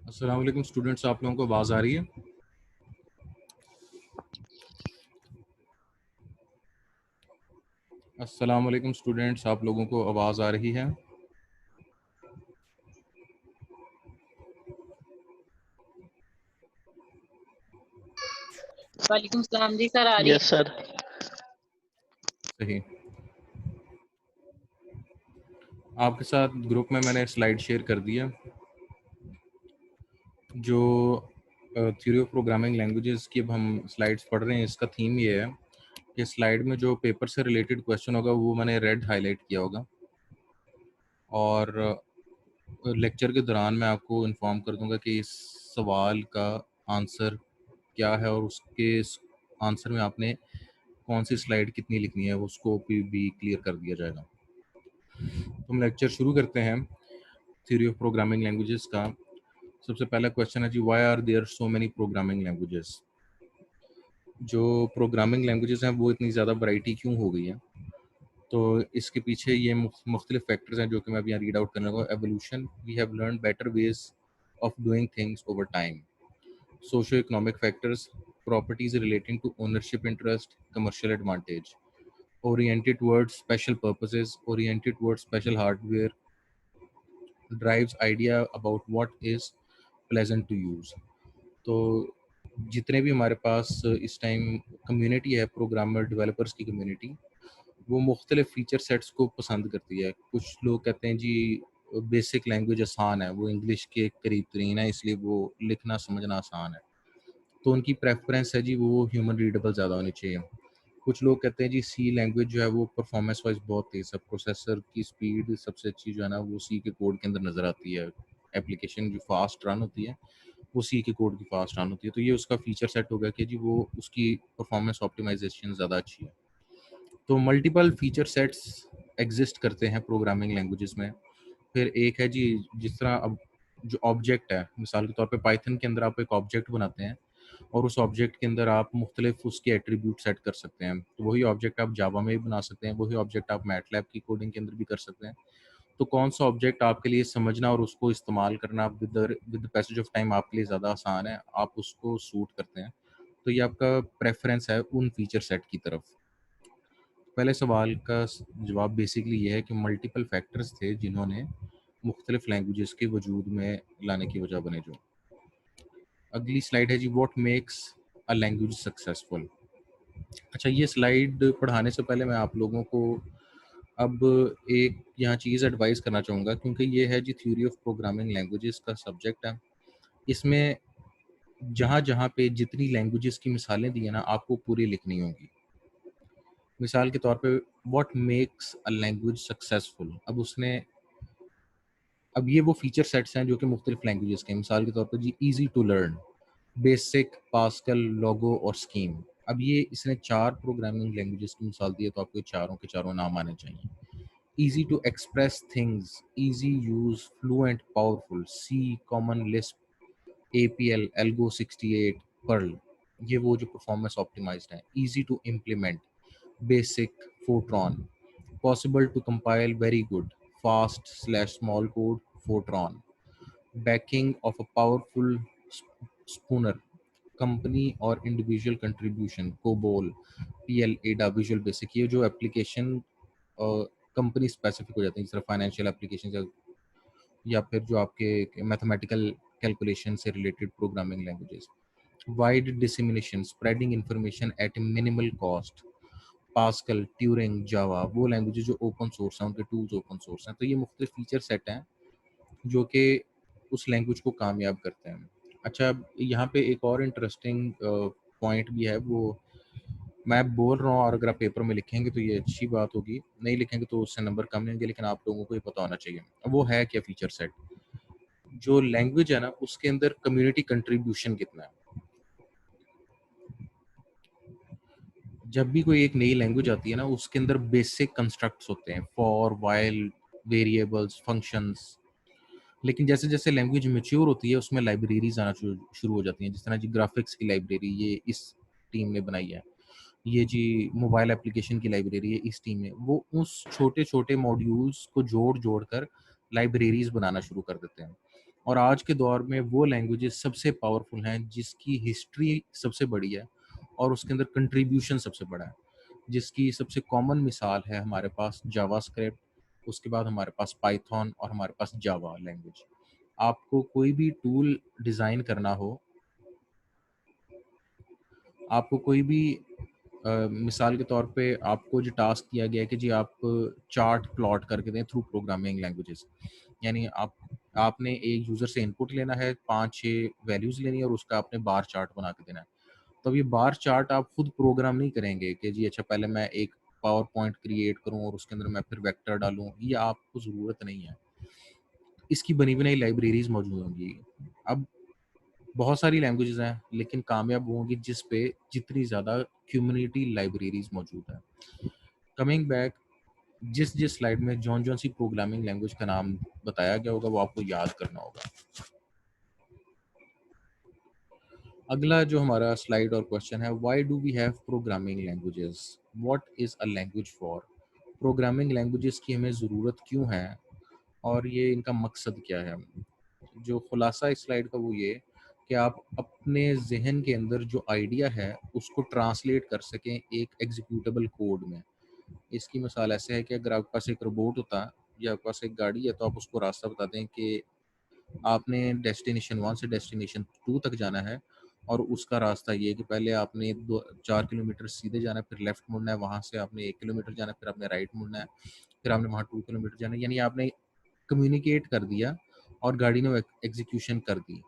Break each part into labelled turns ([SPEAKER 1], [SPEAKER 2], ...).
[SPEAKER 1] अस्सलाम वालेकुम स्टूडेंट्स, आप लोगों को आवाज़ आ रही है? अस्सलाम वालेकुम स्टूडेंट्स, आप लोगों को आवाज़ आ रही है?
[SPEAKER 2] वालेकुम सलाम जी सर, आ रही
[SPEAKER 3] यस सर।
[SPEAKER 1] सही। आपके साथ ग्रुप में मैंने स्लाइड शेयर कर दिया। जो थ्योरी ऑफ प्रोग्रामिंग लैंग्वेजेस की अब हम स्लाइड्स पढ़ रहे हैं, इसका थीम ये है कि स्लाइड में जो पेपर से रिलेटेड क्वेश्चन होगा वो मैंने रेड हाईलाइट किया होगा, और लेक्चर के दौरान मैं आपको इन्फॉर्म कर दूंगा कि इस सवाल का आंसर क्या है, और उसके आंसर में आपने कौन सी स्लाइड कितनी लिखनी है वो स्कोप भी क्लियर कर दिया जाएगा। तो हम लेक्चर शुरू करते हैं थ्योरी ऑफ प्रोग्रामिंग लैंग्वेजेस का। सबसे पहला क्वेश्चन है जी, why are there so many programming languages? जो प्रोग्रामिंग लैंग्वेजेस हैं वो इतनी ज़्यादा वैरायटी क्यों हो गई है? तो इसके पीछे ये मुख्तलिफ फैक्टर्स हैं जो कि मैं अभी यहाँ रीड आउट करने लगा। Evolution, we have learn better ways of doing things over time. Socio economic factors, properties relating to ownership interest, commercial advantage. Oriented towards special purposes, oriented towards special hardware, drives idea about what is pleasant to use. तो जितने भी हमारे पास इस time community है, programmer developers की community, वो मुख्तलिफ feature sets को पसंद करती है। कुछ लोग कहते हैं जी बेसिक लैंग्वेज आसान है, वो इंग्लिश के करीब तरीन है, इसलिए वो लिखना समझना आसान है, तो उनकी प्रेफरेंस है जी वो ह्यूमन रीडेबल ज़्यादा होनी चाहिए। कुछ लोग कहते हैं जी सी लैंग्वेज जो है वो परफॉर्मेंस वाइज बहुत तेज़ है, प्रोसेसर की स्पीड सबसे अच्छी जो है ना वो सी के कोड के अंदर नज़र आती है। एप्लीकेशन जो फास्ट रन होती है वो सी के कोड की फास्ट रन होती है, तो ये उसका फीचर सेट हो गया कि जी वो उसकी परफॉर्मेंस ऑप्टिमाइजेशन ज़्यादा अच्छी है। तो मल्टीपल फीचर सेट्स एग्जिस्ट करते हैं प्रोग्रामिंग लैंग्वेजेस में। फिर एक है जी, जिस तरह अब जो ऑब्जेक्ट है, मिसाल के तौर पे पाइथन के अंदर आप एक ऑब्जेक्ट बनाते हैं और उस ऑब्जेक्ट के अंदर आप मुख्तलिफ उसके एट्रीब्यूट सेट कर सकते हैं। तो वही ऑब्जेक्ट आप जावा में भी बना सकते हैं, वही ऑब्जेक्ट आप मैटलैब की कोडिंग के अंदर भी कर सकते हैं। तो कौन सा ऑब्जेक्ट आपके लिए समझना और उसको इस्तेमाल करना विद पैसेज ऑफ टाइम आपके लिए ज़्यादा आसान है, आप उसको सूट करते हैं। तो ये आपका प्रेफरेंस है उन फीचर सेट की तरफ। पहले सवाल का जवाब बेसिकली ये है कि मल्टीपल फैक्टर्स थे जिन्होंने मुख्तलिफ लैंग्वेजेस के वजूद में लाने की वजह बने। जो अगली स्लाइड है जी, what makes a language successful. अच्छा, ये स्लाइड पढ़ाने से पहले मैं आप लोगों को अब एक यहाँ चीज़ एडवाइस करना चाहूँगा, क्योंकि ये है जी थ्योरी ऑफ प्रोग्रामिंग लैंग्वेजेस का सब्जेक्ट है। इसमें जहाँ जहाँ पे जितनी लैंग्वेजेस की मिसालें दी है ना, आपको पूरी लिखनी होंगी। मिसाल के तौर पे what makes a language successful, अब ये वो फीचर सेट्स हैं जो कि मुख्तलिफ लैंग्वेजेस के हैं। मिसाल के तौर पर जी, easy to learn, BASIC, Pascal, Logo और स्कीम। अब ये इसने 4 प्रोग्रामिंग लैंग्वेजेस की मिसाल दी है, तो आपको चारों के चारों नाम आने चाहिए। Easy to express things, easy use, fluent, powerful, C, Common, Lisp, APL, Algol 68, Perl. ये वो जो परफॉर्मेंस ऑप्टिमाइज्ड है। Easy to implement, BASIC, Fortran, possible to compile, very good, fast slash small code, Fortran, backing of a powerful spooner, company और individual contribution, COBOL, PL Ada, Visual Basic. ये जो application company specific हो जाती है, जिस तरह financial application या फिर जो आपके मैथमेटिकल कैलकुलेशन से related programming languages. Wide dissemination, spreading information at minimal cost, Pascal, Turing, Java. वो लैंग्वेजेस जो ओपन सोर्स हैं, उनके टूल्स ओपन सोर्स हैं। तो ये मुख्तलिफ फीचर सेट हैं जो कि उस लैंग्वेज को कामयाब करते हैं। अच्छा, यहाँ पे एक और इंटरेस्टिंग पॉइंट भी है, वो मैं बोल रहा हूँ और अगर आप पेपर में लिखेंगे तो ये अच्छी बात होगी, नहीं लिखेंगे तो उससे नंबर कम नहीं होंगे, लेकिन आप लोगों को ये पता होना चाहिए। वो है क्या फीचर सेट, जो लैंग्वेज है ना उसके अंदर कम्युनिटी कंट्रीब्यूशन कितना है। जब भी कोई एक नई लैंग्वेज आती है ना, उसके अंदर बेसिक कंस्ट्रक्ट्स होते हैं, फॉर, वाइल, वेरिएबल्स, फंक्शंस। लेकिन जैसे जैसे लैंग्वेज मैच्योर होती है उसमें लाइब्रेरीज आना शुरू हो जाती हैं। जिस तरह जी ग्राफिक्स की लाइब्रेरी ये इस टीम ने बनाई है, ये जी मोबाइल एप्लीकेशन की लाइब्रेरी है इस टीम ने। वो उस छोटे छोटे मॉड्यूल्स को जोड़ जोड़ कर लाइब्रेरीज बनाना शुरू कर देते हैं, और आज के दौर में वो लैंग्वेजेस सबसे पावरफुल हैं जिसकी हिस्ट्री सबसे बड़ी है और उसके अंदर कंट्रीब्यूशन सबसे बड़ा है। जिसकी सबसे कॉमन मिसाल है हमारे पास जावास्क्रिप्ट, उसके बाद हमारे पास पाइथन और हमारे पास जावा लैंग्वेज। आपको कोई भी टूल डिज़ाइन करना हो, आपको कोई भी मिसाल के तौर पे आपको जो टास्क दिया गया है कि जी आप चार्ट प्लॉट करके दें थ्रू प्रोग्रामिंग लैंग्वेजेस, यानी आपने एक यूज़र से इनपुट लेना है, 5-6 वैल्यूज़ लेनी है और उसका आपने बार चार्ट बना के देना है। तो अब ये बार चार्ट आप खुद प्रोग्राम नहीं करेंगे कि जी अच्छा पहले मैं एक पावर पॉइंट क्रिएट करूँ और उसके अंदर मैं फिर वेक्टर डालूँ, ये आपको ज़रूरत नहीं है। इसकी बनी बनाई लाइब्रेरीज़ मौजूद होंगी। अब बहुत सारी लैंग्वेजेज़ हैं, लेकिन कामयाब वो होंगी जिस पे जितनी ज़्यादा कम्युनिटी लाइब्रेरीज़ मौजूद हैं। कमिंग बैक, जिस स्लाइड में जौन-जौन सी प्रोग्रामिंग लैंग्वेज का नाम बताया गया होगा, वो आपको याद करना होगा। अगला जो हमारा स्लाइड और क्वेश्चन है, why do we have programming languages? What is a language for? Programming languages की हमें ज़रूरत क्यों है और ये इनका मकसद क्या है? जो खुलासा इस स्लाइड का वो ये कि आप अपने ज़हन के अंदर जो आइडिया है, उसको ट्रांसलेट कर सकें एक एग्जीक्यूटेबल कोड में। इसकी मिसाल ऐसे है कि अगर आपके पास एक रोबोट होता या आपके पास एक गाड़ी है, तो आप उसको रास्ता बता दें कि आपने डेस्टिनेशन 1 से डेस्टिनेशन 2 तक जाना है और उसका रास्ता ये है कि पहले आपने 4 किलोमीटर सीधे जाना है, फिर लेफ्ट मुड़ना है, वहाँ से आपने 1 किलोमीटर जाना है, फिर आपने राइट मुड़ना है, फिर आपने वहाँ 2 किलोमीटर जाना है। यानी आपने कम्युनिकेट कर दिया और गाड़ी ने एग्जीक्यूशन कर दी।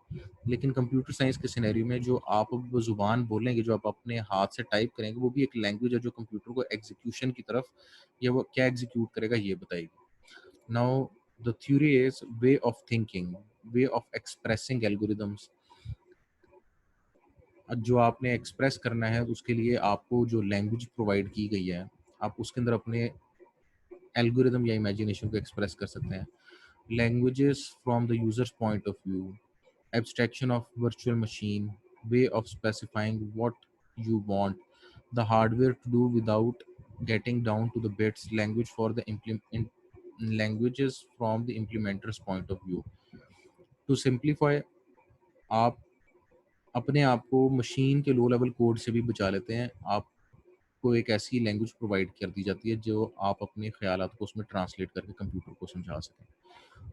[SPEAKER 1] लेकिन कंप्यूटर साइंस के सिनेरियो में जो आप अब ज़ुबान बोलेंगे, जो आप अपने हाथ से टाइप करेंगे, वो भी एक लैंग्वेज है जो कंप्यूटर को एग्जीक्यूशन की तरफ या वो क्या एग्जीक्यूट करेगा ये बताएगी। Now the theory is way of thinking, way of expressing algorithms. जो आपने एक्सप्रेस करना है उसके लिए आपको जो लैंग्वेज प्रोवाइड की गई है, आप उसके अंदर अपने एल्गोरिदम या इमेजिनेशन को एक्सप्रेस कर सकते हैं। Languages from the users point of view, abstraction of virtual machine, way of specifying what you want the hardware to do without getting down to the bits, language for the languages from the implementer's point of view. To simplify, आप अपने आप को machine के low level code से भी बचा लेते हैं। आपको एक ऐसी लैंग्वेज प्रोवाइड कर दी जाती है जो आप अपने ख़यालात को उसमें ट्रांसलेट करके कंप्यूटर को समझा सकें।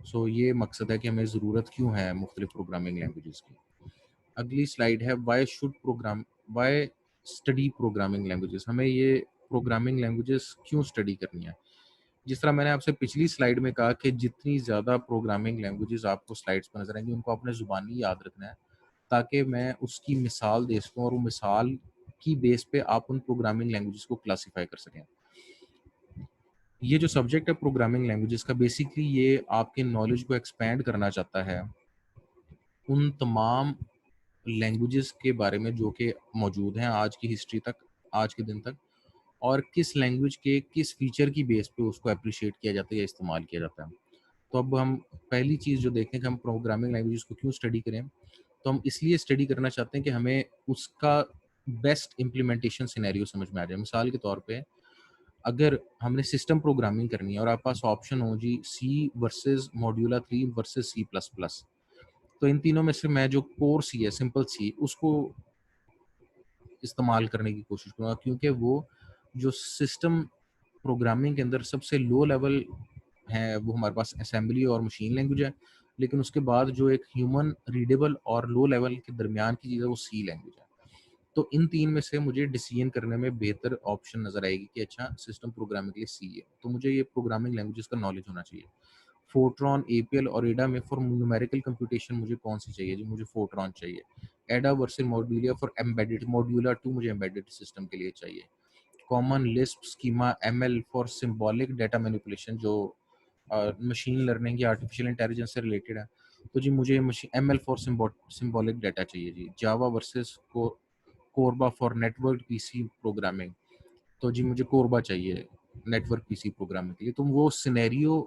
[SPEAKER 1] सो ये मकसद है कि हमें ज़रूरत क्यों है मुख्तलिफ प्रोग्रामिंग लैंग्वेजेस की। अगली स्लाइड है व्हाई स्टडी प्रोग्रामिंग लैंग्वेजेस। हमें ये प्रोग्रामिंग लैंग्वेजेस क्यों स्टडी करनी है? जिस तरह मैंने आपसे पिछली स्लाइड में कहा कि जितनी ज़्यादा प्रोग्रामिंग लैंग्वेजेस आपको स्लाइड्स पर नजर आएंगी उनको आपने ज़ुबानी याद रखना है ताकि मैं उसकी मिसाल दे सकूँ और वो मिसाल की बेस पे आप उन प्रोग्रामिंग लैंग्वेजेस को क्लासीफाई कर सकें। ये जो सब्जेक्ट है प्रोग्रामिंग लैंग्वेजेस का, बेसिकली ये आपके नॉलेज को एक्सपैंड करना चाहता है उन तमाम लैंग्वेजेस के बारे में जो कि मौजूद हैं आज की हिस्ट्री तक, आज के दिन तक, और किस लैंग्वेज के किस फीचर की बेस पे उसको एप्रिशिएट किया जाता है या इस्तेमाल किया जाता है। तो अब हम पहली चीज़ जो देखें कि हम प्रोग्रामिंग लैंग्वेजेस को क्यों स्टडी करें, तो हम इसलिए स्टडी करना चाहते हैं कि हमें उसका बेस्ट इम्प्लीमेंटेशन सिनेरियो समझ में आ जाए। मिसाल के तौर पे अगर हमने सिस्टम प्रोग्रामिंग करनी है और आपके पास ऑप्शन हो जी C versus Modula 3 versus C plus plus, तो इन तीनों में से मैं जो कोर सी है, सिंपल सी, उसको इस्तेमाल करने की कोशिश करूँगा क्योंकि वो जो सिस्टम प्रोग्रामिंग के अंदर सबसे लो लेवल है वो हमारे पास असेंबली और मशीन लैंग्वेज है, लेकिन उसके बाद जो एक ह्यूमन रीडेबल और लो लेवल के दरमियान की चीज़ है वो सी लैंग्वेज है। तो इन तीन में से मुझे डिसीजन करने में बेहतर ऑप्शन नज़र आएगी कि अच्छा सिस्टम प्रोग्रामिंग के लिए सी है, तो मुझे ये प्रोग्रामिंग लैंग्वेजेस का नॉलेज होना चाहिए। फोर्ट्रॉन, एपीएल और एडा में फॉर न्यूमेरिकल कंप्यूटेशन मुझे कौन सी चाहिए जी? मुझे फोर्ट्रॉन चाहिए। Ada versus Modula for embedded, Modula 2 मुझे एम्बेडेड सिस्टम के लिए चाहिए। Common Lisp Scheme ML for symbolic data manipulation जो मशीन लर्निंग या आर्टिफिशियल इंटेलिजेंस से रिलेटेड है, तो जी मुझे machine ML for symbolic data चाहिए जी। Java versus CORBA for network PC programming, तो जी मुझे कोरबा चाहिए नेटवर्क पीसी प्रोग्रामिंग के लिए। तो वो सिनेरियो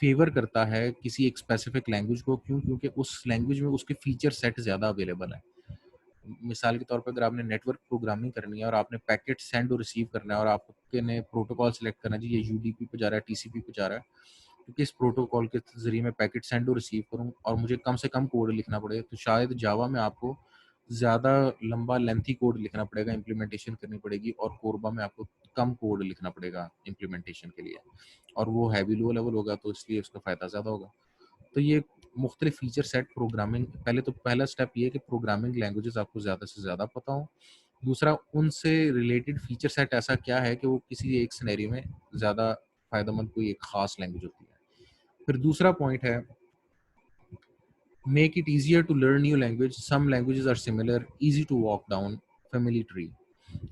[SPEAKER 1] फेवर करता है किसी एक स्पेसिफिक लैंग्वेज को, क्यों? क्योंकि उस लैंग्वेज में उसके फीचर सेट ज़्यादा अवेलेबल है। मिसाल के तौर पे अगर आपने नेटवर्क प्रोग्रामिंग करनी है और आपने पैकेट सेंड और रिसीव करना है और आपने प्रोटोकॉल सेलेक्ट करना है जी ये यूडीपी पे जा रहा है, टीसीपी पे जा रहा है, कि किस प्रोटोकॉल के ज़रिए मैं पैकेट सेंड और रिसीव करूँ और मुझे कम से कम कोड लिखना पड़े, तो शायद जावा में आपको ज़्यादा लंबा लेंथी कोड लिखना पड़ेगा, इम्प्लीमेंटेशन करनी पड़ेगी, और कोरबा में आपको कम कोड लिखना पड़ेगा इम्प्लीमेंटेशन के लिए, और वो हैवी लो लेवल होगा तो इसलिए उसका फ़ायदा ज़्यादा होगा। तो ये मुख्तलिफ फीचर सेट प्रोग्रामिंग, पहला स्टेप ये है कि प्रोग्रामिंग लैंग्वेजेस आपको ज़्यादा से ज़्यादा पता हो। दूसरा, उनसे रिलेटेड फीचर सेट ऐसा क्या है कि वो किसी एक सिनेरियो में ज़्यादा फ़ायदेमंद कोई एक ख़ास लैंग्वेज होती है। फिर दूसरा पॉइंट है, make it easier to learn new language, some languages are similar, easy to walk down family tree.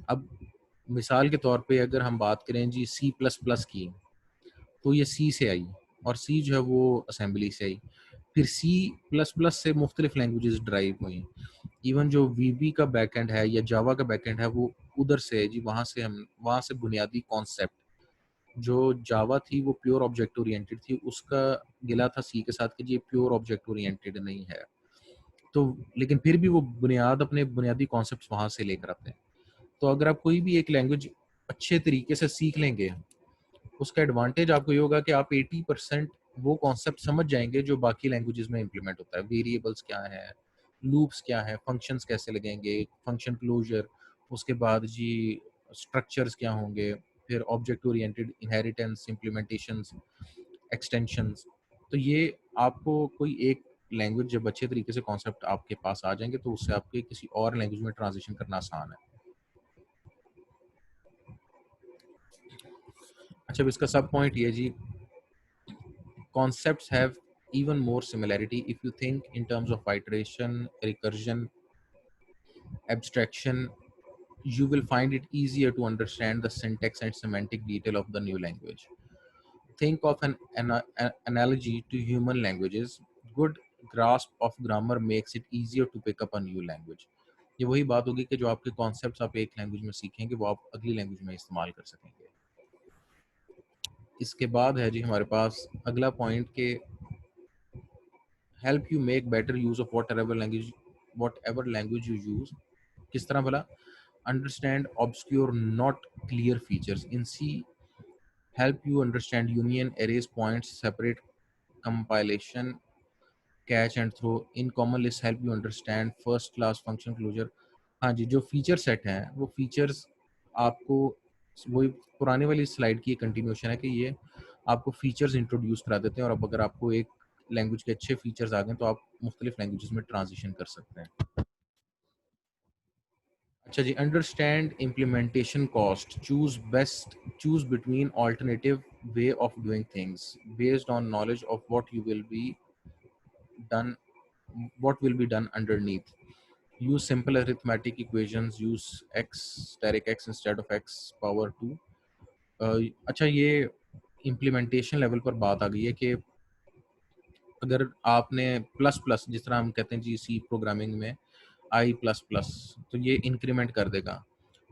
[SPEAKER 1] अब मिसाल के तौर पे अगर हम बात करें जी सी प्लस प्लस की, तो ये सी से आई, और सी जो है वो असेंबली से आई। फिर सी प्लस प्लस से मुख्तलिफ लैंग्वेजेस ड्राइव हुई। इवन जो वीबी का बैकएंड है या जावा का बैकएंड है वो उधर से है जी, वहाँ से बुनियादी कॉन्सेप्ट जो जावा थी वो प्योर ऑब्जेक्ट ओरिएंटेड थी, उसका गिला था सी के साथ कि ये प्योर ऑब्जेक्ट ओरिएंटेड नहीं है। तो लेकिन फिर भी वो अपने बुनियादी कॉन्सेप्ट्स वहाँ से लेकर आते हैं। तो अगर आप कोई भी एक लैंग्वेज अच्छे तरीके से सीख लेंगे, उसका एडवांटेज आपको ये होगा कि आप 80% वो कॉन्सेप्ट समझ जाएंगे जो बाकी लैंग्वेजेस में इंप्लीमेंट होता है। वेरिएबल्स क्या है, लूप्स क्या है, फंक्शंस कैसे लगेंगे, फंक्शन क्लोजर, उसके बाद जी स्ट्रक्चर्स क्या होंगे, फिर object oriented inheritance, implementations, extensions. तो ये आपको कोई एक लैंग्वेज जब अच्छे तरीके से कॉन्सेप्ट आपके पास आ जाएंगे तो उससे आपके किसी और लैंग्वेज में ट्रांजिशन करना आसान है। अच्छा, अब इसका सब पॉइंट ये जी, concepts have even more similarity if you think in terms of iteration, recursion, abstraction. You will find it easier to understand the syntax and semantic detail of the new language. Think of an analogy to human languages. Good grasp of grammar makes it easier to pick up a new language. ये वही बात होगी कि जो आपके concepts आप एक language में सीखेंगे वो आप अगली लैंग्वेज में इस्तेमाल कर सकेंगे। इसके बाद है जी हमारे पास अगला पॉइंट के help you make better use of whatever language you use. किस तरह भला? Understand obscure not clear features in C, help you understand union, arrays, points, separate, compilation, catch and throw. In common list help you understand first class function closure. हाँ जी, जो feature set हैं वो features आपको वही पुराने वाली slide की continuation है कि ये आपको फीचर्स इंट्रोड्यूस करा देते हैं, और अब अगर आपको एक लैंग्वेज के अच्छे फीचर्स आ गए तो आप मुख्तलिफ लैंग्वेजेस में ट्रांजिशन कर सकते हैं। अच्छा जी, understand implementation cost, choose between alternative way of doing things based on knowledge of done what will be done underneath. Use simple arithmetic equations, use x steric x instead of x power 2. अच्छा, ये implementation level पर बात आ गई है कि अगर आपने plus plus, जिस तरह हम कहते हैं जी सी प्रोग्रामिंग में आई प्लस प्लस, तो ये इंक्रीमेंट कर देगा।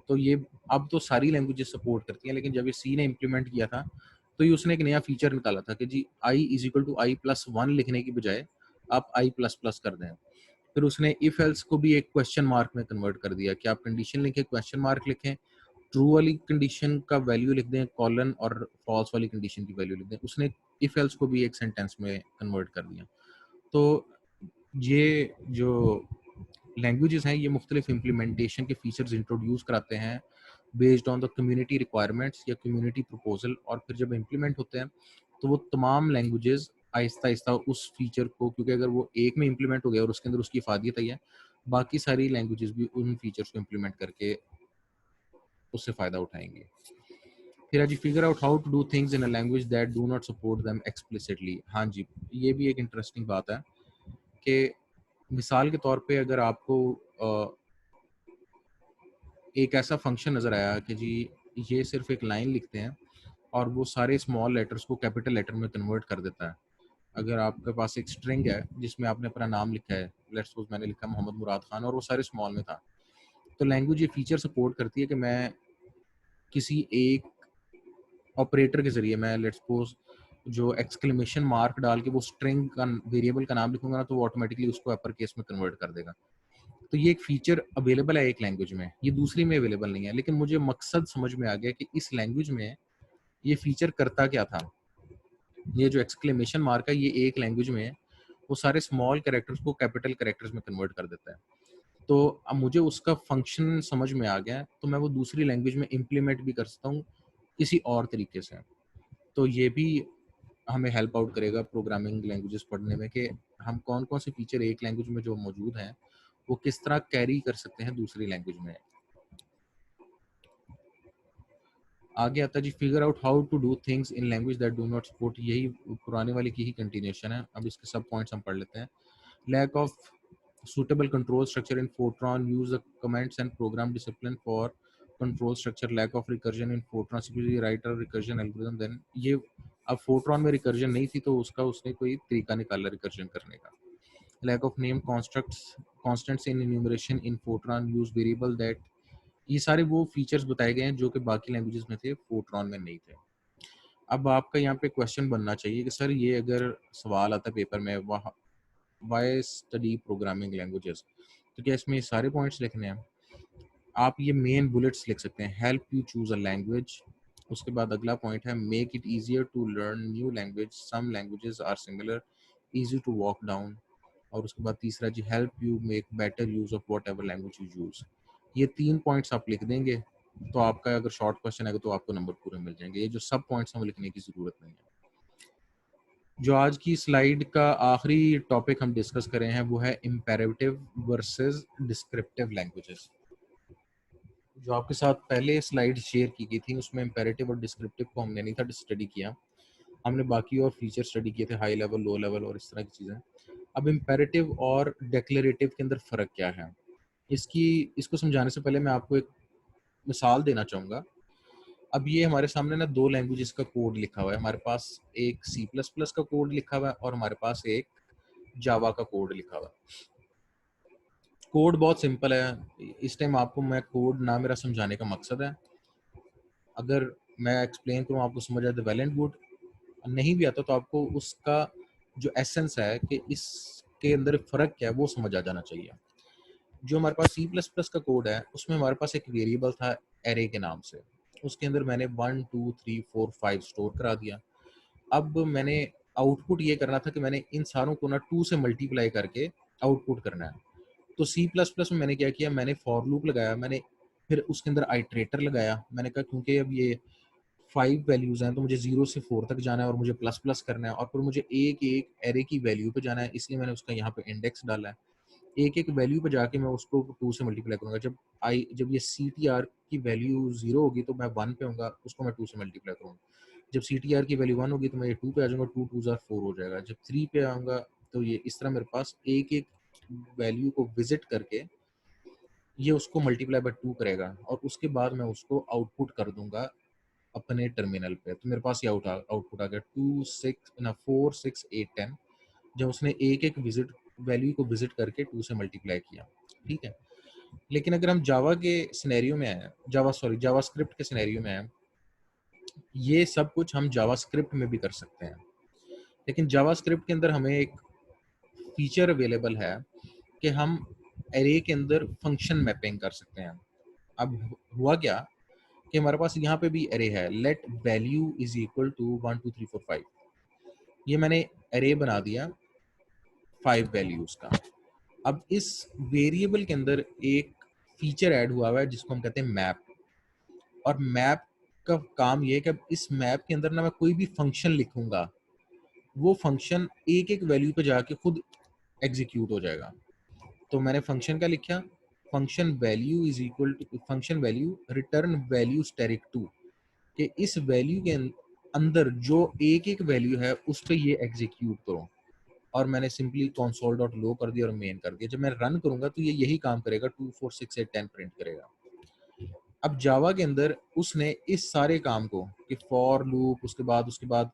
[SPEAKER 1] तो ये अब तो सारी लैंग्वेजेस सपोर्ट करती हैं, लेकिन जब ये सी ने इम्प्लीमेंट किया था तो ये उसने एक नया फीचर निकाला था कि जी I is equal to I plus one लिखने की बजाय आप आई प्लस प्लस कर दें। फिर उसने इफ एल्स को भी एक क्वेश्चन मार्क में कन्वर्ट कर दिया कि आप कंडीशन लिखें, क्वेश्चन मार्क लिखें, ट्रू वाली कंडीशन का वैल्यू लिख दें कॉलन, और फॉल्स वाली कंडीशन की वैल्यू लिख दें। उसने इफ एल्स को भी एक सेंटेंस में कन्वर्ट कर दिया। तो ये जो लैंग्वेजेस हैं ये मुख्तलिफ इम्प्लीमेंटेशन के फीचर्स इंट्रोड्यूस कराते हैं based on the community requirements या कम्युनिटी प्रपोजल, और फिर जब इम्प्लीमेंट होते हैं तो वो तमाम लैंग्वेजेस आहिस्ता आहिस्ता उस फीचर को, क्योंकि अगर वो एक में इम्प्लीमेंट हो गया और उसके अंदर उसकी इफादियत आई है, बाकी सारी लैंग्वेजेस भी उन फीचर्स को इम्प्लीमेंट करके उससे फ़ायदा उठाएंगे। फिर जी, figure out how to do things in a language that do not support them explicitly. हाँ जी, ये भी एक इंटरेस्टिंग बात है कि मिसाल के तौर पे अगर आपको एक ऐसा फंक्शन नज़र आया कि जी ये सिर्फ एक लाइन लिखते हैं और वो सारे स्मॉल लेटर्स को कैपिटल लेटर में कन्वर्ट कर देता है। अगर आपके पास एक स्ट्रिंग है जिसमें आपने अपना नाम लिखा है, लेट्स सपोज मैंने लिखा मोहम्मद मुराद खान, और वो सारे स्मॉल में था, तो लैंग्वेज ये फीचर सपोर्ट करती है कि मैं किसी एक ऑपरेटर के ज़रिए, मैं लेट्स सपोज जो एक्सक्लेमेशन मार्क डाल के वो स्ट्रिंग का वेरिएबल का नाम लिखूंगा ना, तो वो ऑटोमेटिकली उसको अपर केस में कन्वर्ट कर देगा। तो ये एक फीचर अवेलेबल है एक लैंग्वेज में, ये दूसरी में अवेलेबल नहीं है, लेकिन मुझे मकसद समझ में आ गया कि इस लैंग्वेज में ये फीचर करता क्या था। ये जो एक्सक्लेमेशन मार्क है ये एक लैंग्वेज में है, वो सारे स्मॉल कैरेक्टर्स को कैपिटल कैरेक्टर्स में कन्वर्ट कर देता है। तो अब मुझे उसका फंक्शन समझ में आ गया है, तो मैं वो दूसरी लैंग्वेज में इम्प्लीमेंट भी कर सकता हूँ किसी और तरीके से। तो ये भी हमें हेल्प आउट करेगा प्रोग्रामिंग लैंग्वेजेस पढ़ने में कि हम कौन कौन से फीचर एक लैंग्वेज में जो मौजूद हैं वो किस तरह कैरी कर सकते हैं दूसरी लैंग्वेज में। आगे आता है जी, figure out how to do things in language that do not support. यही पुराने वाले की ही कंटिन्यूशन है। अब इसके सब पॉइंट्स हम पढ़ लेते हैं। Lack of suitable control structure in Fortran, use the commands and program discipline for control structure, lack of recursion in Fortran, simply write a recursion algorithm, then ये अब Fortran में recursion नहीं थी तो उसका उसने कोई तरीका निकाला recursion करने का। lack of name constructs constants in enumeration in Fortran, use variable that, ये सारे वो फीचर्स बताए गए हैं जो कि बाकी लैंग्वेजेस में थे, Fortran में नहीं थे। अब आपका यहाँ पे क्वेश्चन बनना चाहिए कि सर ये अगर सवाल आता है पेपर में, वहाँ वाई स्टडी प्रोग्रामिंग लैंग्वेजेस, तो क्या इसमें सारे पॉइंट्स लिखने हैं? आप ये मेन बुलेट्स लिख सकते हैं। Help you choose a language, उसके बाद अगला पॉइंट है make it easier to learn new language, some languages are similar, easy to walk down. और उसके बाद तीसरा जी, help you make better use of whatever language you use. ये 3 पॉइंट्स आप लिख देंगे तो आपका अगर शॉर्ट क्वेश्चन आएगा तो आपको नंबर पूरे मिल जाएंगे। ये जो सब पॉइंट्स हम लिखने की जरूरत नहीं है। जो आज की स्लाइड का आखिरी टॉपिक हम डिस्कस करें हैं वो है इम्पेरेटिव वर्सेस डिस्क्रिप्टिव लैंग्वेजेस। जो आपके साथ पहले स्लाइड शेयर की गई थी उसमें इम्पेरेटिव और डिस्क्रिप्टिव को हमने नहीं था स्टडी किया, हमने बाकी और फीचर स्टडी किए थे, हाई लेवल, लो लेवल और इस तरह की चीज़ें। अब इम्पेरेटिव और डिक्लेरेटिव के अंदर फ़र्क क्या है, इसको समझाने से पहले मैं आपको एक मिसाल देना चाहूँगा। अब ये हमारे सामने ना 2 लैंग्वेजेस का कोड लिखा हुआ है। हमारे पास एक सी प्लस प्लस का कोड लिखा हुआ है और हमारे पास एक जावा का कोड लिखा हुआ है। कोड बहुत सिंपल है। इस टाइम आपको मैं कोड ना मेरा समझाने का मकसद है, अगर मैं एक्सप्लेन करूँ आपको समझ आए तो वेल एंड गुड, नहीं भी आता तो आपको उसका जो एसेंस है कि इसके अंदर फ़र्क क्या है वो समझ आ जाना चाहिए। जो हमारे पास सी प्लस प्लस का कोड है उसमें हमारे पास एक वेरिएबल था एरे के नाम से, उसके अंदर मैंने 1 2 3 4 5 स्टोर करा दिया। अब मैंने आउटपुट ये करना था कि मैंने इन सारों को ना 2 से मल्टीप्लाई करके आउटपुट करना है। तो सी प्लस प्लस में मैंने क्या किया, मैंने फॉर लूप लगाया, मैंने फिर उसके अंदर आइट्रेटर लगाया। मैंने कहा क्योंकि अब ये 5 वैल्यूज़ हैं तो मुझे 0 से 4 तक जाना है और मुझे प्लस प्लस करना है और फिर मुझे एक एक एरे की वैल्यू पे जाना है, इसलिए मैंने उसका यहाँ पे इंडेक्स डाला है। एक एक वैल्यू पे जाके मैं उसको 2 से मल्टीप्लाई करूँगा। जब ये सी टी आर की वैल्यू 0 होगी तो मैं 1 पे होऊंगा, उसको मैं 2 से मल्टीप्लाई करूँगा। जब सी टी आर की वैल्यू 1 होगी तो मैं ये 2 पे आ जाऊँगा, 2 2 ज़ार 4 हो जाएगा। जब 3 पे आऊँगा तो ये इस तरह मेरे पास एक एक वैल्यू को विजिट करके ये उसको मल्टीप्लाई बाय 2 करेगा और उसके बाद मैं उसको आउटपुट कर दूंगा अपने टर्मिनल पे। तो मेरे पास ये आउटपुट आ गया 2 6 ना 4 6 8 10, जब उसने एक एक विजिट वैल्यू को विजिट करके 2 से मल्टीप्लाई किया। ठीक है, लेकिन अगर हम जावा के सिनेरियो में आए, जावास्क्रिप्ट के सिनेरियो में आए, ये सब कुछ हम जावास्क्रिप्ट में भी कर सकते हैं। लेकिन जावास्क्रिप्ट के अंदर हमें एक फीचर अवेलेबल है कि हम एरे के अंदर फंक्शन मैपिंग कर सकते हैं। अब हुआ क्या कि हमारे पास यहाँ पे भी एरे है, let value is equal to 1 2 3 4 5। ये मैंने एरे बना दिया 5 वैल्यूज का। अब इस वेरिएबल के अंदर एक फीचर ऐड हुआ है जिसको हम कहते हैं मैप। और मैप का काम ये है कि अब इस मैप के अंदर ना मैं कोई भी फंक्शन लिखूंगा, वो फंक्शन एक एक वैल्यू पे जाके खुद एग्जीक्यूट हो जाएगा। तो मैंने फंक्शन का लिखा, function value is equal to function value return value asterisk two, कि इस वैल्यू के अंदर जो एक एक वैल्यू है उस पर ये एग्जीक्यूट करो। और मैंने सिंपली console डॉट लो कर दिया और मेन कर दिया। जब मैं रन करूंगा तो ये यही काम करेगा, 2 4 6 8 10 प्रिंट करेगा। अब जावा के अंदर उसने इस सारे काम को कि फॉर लूप, उसके बाद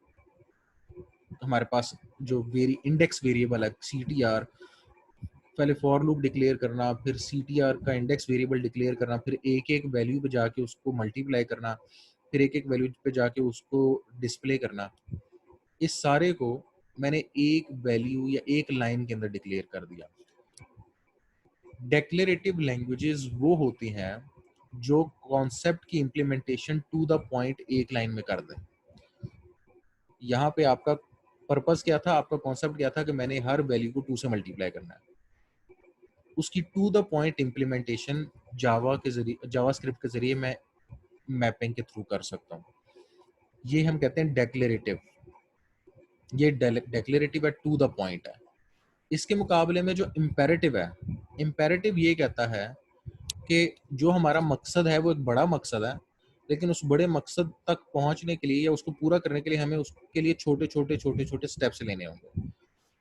[SPEAKER 1] हमारे पास जो इंडेक्स वेरिएबल है सी टी आर, पहले फॉर लूप डिक्लेयर करना, फिर सी टी आर का इंडेक्स वेरिएबल डिक्लेयर करना, फिर एक एक वैल्यू पे जाके उसको मल्टीप्लाई करना, फिर एक एक वैल्यू पे जाके उसको डिस्प्ले करना, इस सारे को मैंने एक वैल्यू या एक लाइन के अंदर डिक्लेयर कर दिया। डेक्लेरेटिव लैंग्वेजेस वो होती हैं जो कॉन्सेप्ट की इम्प्लीमेंटेशन टू द पॉइंट एक लाइन में कर दें। यहाँ पे आपका पर्पस क्या था, आपका कॉन्सेप्ट क्या था कि मैंने हर वैल्यू को 2 से मल्टीप्लाई करना है। उसकी टू द पॉइंट इम्प्लीमेंटेशन जावा के जरिए, जावास्क्रिप्ट के जरिए मैं मैपिंग के थ्रू कर सकता हूँ। ये हम कहते हैं डेक्लेरेटिव। ये डेक्लेरेटिव है, टू द पॉइंट है। इसके मुकाबले में जो इम्पेरेटिव है, इम्पेरेटिव ये कहता है कि जो हमारा मकसद है वो एक बड़ा मकसद है, लेकिन उस बड़े मकसद तक पहुंचने के लिए या उसको पूरा करने के लिए हमें उसके लिए छोटे छोटे छोटे छोटे स्टेप्स लेने होंगे।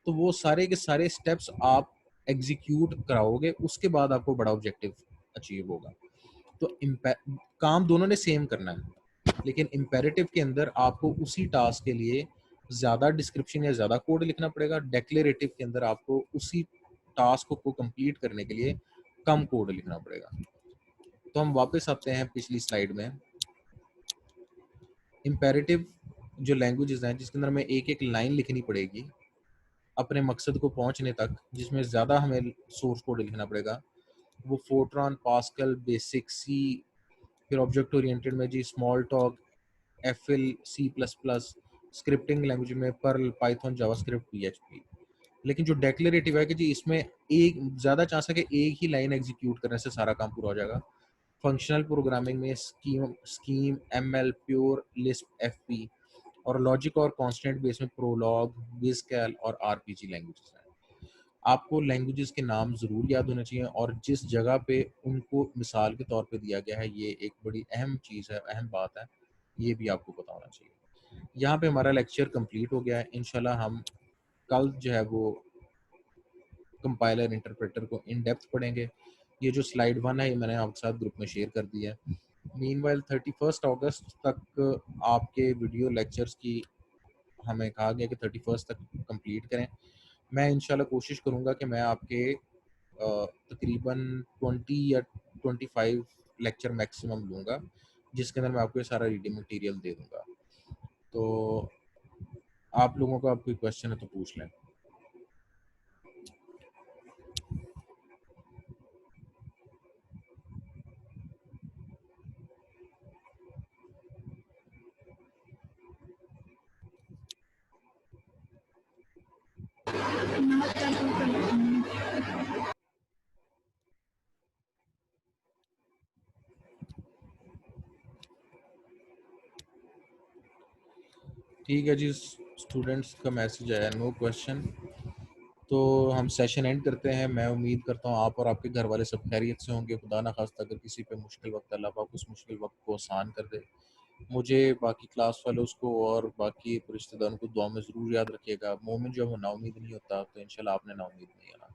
[SPEAKER 1] तो वो सारे के सारे स्टेप्स आप एग्जीक्यूट कराओगे, उसके बाद आपको बड़ा ऑब्जेक्टिव अचीव होगा। तो काम दोनों ने सेम करना है, लेकिन इम्पेरेटिव के अंदर आपको उसी टास्क के लिए ज़्यादा डिस्क्रिप्शन या ज़्यादा कोड लिखना पड़ेगा। डेक्लेरेटिव के अंदर आपको उसी टास्क को कंप्लीट करने के लिए कम कोड लिखना पड़ेगा। तो हम वापस आते हैं पिछली स्लाइड में। इम्पेरेटिव जो लैंग्वेजेस हैं जिसके अंदर हमें एक एक लाइन लिखनी पड़ेगी अपने मकसद को पहुंचने तक, जिसमें ज़्यादा हमें सोर्स कोड लिखना पड़ेगा, वो फोर्ट्रॉन, पास्कल, बेसिक, सी, फिर ऑब्जेक्ट ओरिएंटेड में जी Smalltalk, FL, C plus plus, scripting language में पर्ल, पाइथन, जावास्क्रिप्ट, पीएचपी। लेकिन जो डेक्लेरेटिव है कि जी इसमें एक ज़्यादा चांस है कि एक ही लाइन एग्जीक्यूट करने से सारा काम पूरा हो जाएगा। फंक्शनल प्रोग्रामिंग में scheme, ML, pure, Lisp, FP, और लॉजिक और कांस्टेंट बेस में प्रोलॉग, विजकैल और आरपीजी लैंग्वेजेस हैं। आपको लैंग्वेजेस के नाम ज़रूर याद होने चाहिए और जिस जगह पे उनको मिसाल के तौर पे दिया गया है, ये एक बड़ी अहम चीज़ है, अहम बात है, ये भी आपको पता होना चाहिए। यहाँ पे हमारा लेक्चर कंप्लीट हो गया है। इंशाल्लाह हम कल जो है वो कंपाइलर इंटरप्रेटर को इन डेप्थ पढ़ेंगे। ये जो स्लाइड 1 है ये मैंने आपके साथ ग्रुप में शेयर कर दिया है। मीनवाइल 31 अगस्त तक आपके वीडियो लेक्चर्स की हमें कहा गया कि 31 तक कंप्लीट करें। मैं इंशाल्लाह कोशिश करूँगा कि मैं आपके तकरीबन 20 या 25 लेक्चर मैक्सिमम लूँगा, जिसके अंदर मैं आपको ये सारा रीडिंग मटेरियल दे दूँगा। तो आप लोगों का कोई क्वेश्चन है तो पूछ लें। ठीक है जी, स्टूडेंट्स का मैसेज आया, नो क्वेश्चन। तो हम सेशन एंड करते हैं। मैं उम्मीद करता हूँ आप और आपके घर वाले सब खैरियत से होंगे। खुदा ना खास्ता अगर किसी पे मुश्किल वक्त, अल्लाह पाक उस मुश्किल वक्त को आसान कर दे। मुझे, बाकी क्लास फेलोज़ को और बाकी रिश्तेदारों को दुआ में ज़रूर याद रखिएगा। मोमिन जो है वो नाउमीद नहीं होता, तो इंशाल्लाह आपने नाउमीद नहीं आना।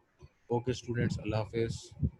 [SPEAKER 1] ओके स्टूडेंट्स, अल्लाह हाफिज़।